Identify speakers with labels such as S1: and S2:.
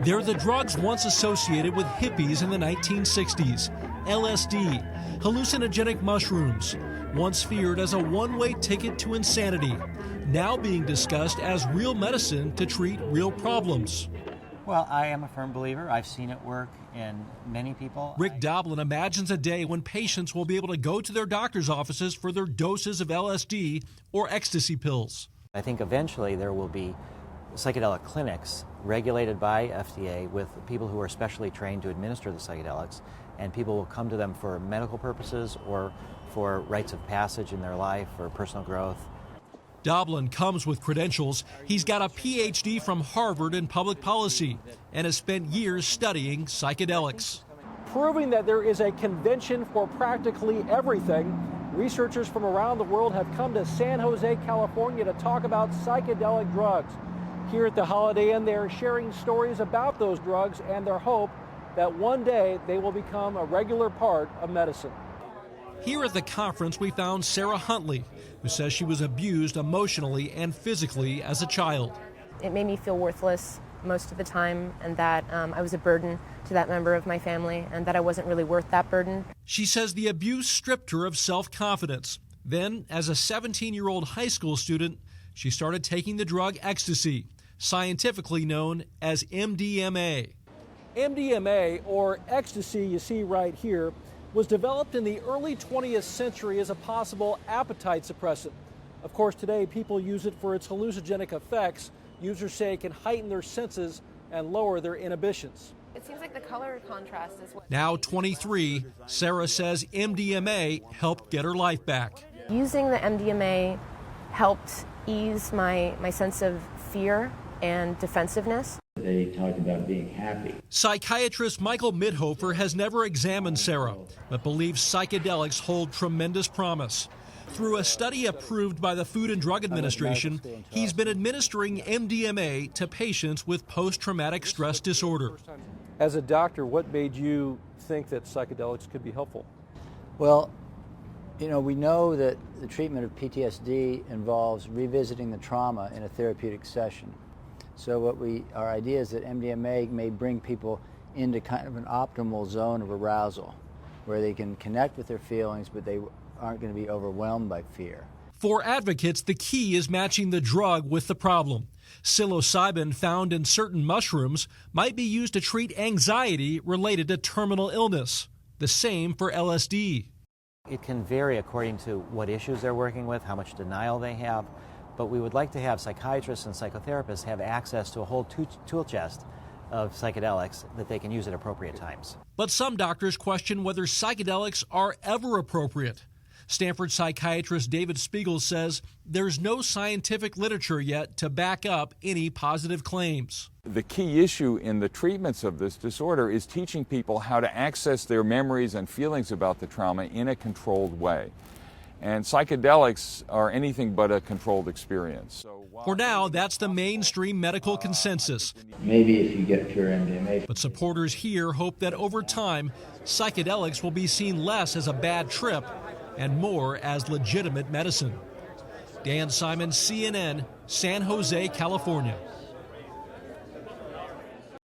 S1: They're the drugs once associated with hippies in the 1960s. LSD, hallucinogenic mushrooms, once feared as a one-way ticket to insanity, now being discussed as real medicine to treat real problems.
S2: Well, I am a firm believer. I've seen it work in many people.
S1: Rick Doblin imagines a day when patients will be able to go to their doctor's offices for their doses of LSD or ecstasy pills.
S2: I think eventually there will be psychedelic clinics regulated by FDA with people who are specially trained to administer the psychedelics, and people will come to them for medical purposes or for rites of passage in their life or personal growth.
S1: Doblin comes with credentials. He's got a PhD from Harvard in public policy and has spent years studying psychedelics. Proving that there is a convention for practically everything, researchers from around the world have come to San Jose, California to talk about psychedelic drugs. Here at the Holiday Inn, they're sharing stories about those drugs and their hope that one day they will become a regular part of medicine. Here at the conference, we found Sarah Huntley, who says she was abused emotionally and physically as a child.
S3: It made me feel worthless most of the time, and that I was a burden to that member of my family, and that I wasn't really worth that burden.
S1: She says the abuse stripped her of self-confidence. Then, as a 17-year-old high school student, she started taking the drug ecstasy, scientifically known as MDMA. MDMA, or ecstasy you see right here, was developed in the early 20th century as a possible appetite suppressant. Of course, today people use it for its hallucinogenic effects. Users say it can heighten their senses and lower their inhibitions.
S3: It seems like the color contrast is what...
S1: Now 23, Sarah says MDMA helped get her life back.
S3: Using the MDMA helped ease my sense of fear and defensiveness.
S4: They talked about being happy.
S1: Psychiatrist Michael Midhofer has never examined Sarah, but believes psychedelics hold tremendous promise. Through a study approved by the Food and Drug Administration, he's been administering MDMA to patients with post-traumatic stress disorder. As a doctor, what made you think that psychedelics could be helpful?
S5: Well, you know, we know that the treatment of PTSD involves revisiting the trauma in a therapeutic session. So our idea is that MDMA may bring people into kind of an optimal zone of arousal where they can connect with their feelings, but they aren't going to be overwhelmed by fear.
S1: For advocates, the key is matching the drug with the problem. Psilocybin, found in certain mushrooms, might be used to treat anxiety related to terminal illness. The same for LSD.
S2: It can vary according to what issues they're working with, how much denial they have, but we would like to have psychiatrists and psychotherapists have access to a whole tool chest of psychedelics that they can use at appropriate times.
S1: But some doctors question whether psychedelics are ever appropriate. Stanford psychiatrist David Spiegel says there's no scientific literature yet to back up any positive claims.
S6: The key issue in the treatments of this disorder is teaching people how to access their memories and feelings about the trauma in a controlled way. And psychedelics are anything but a controlled experience.
S1: For now, that's the mainstream medical consensus.
S4: Maybe if you get pure MDMA.
S1: But supporters here hope that over time, psychedelics will be seen less as a bad trip and more as legitimate medicine. Dan Simon, CNN, San Jose, California.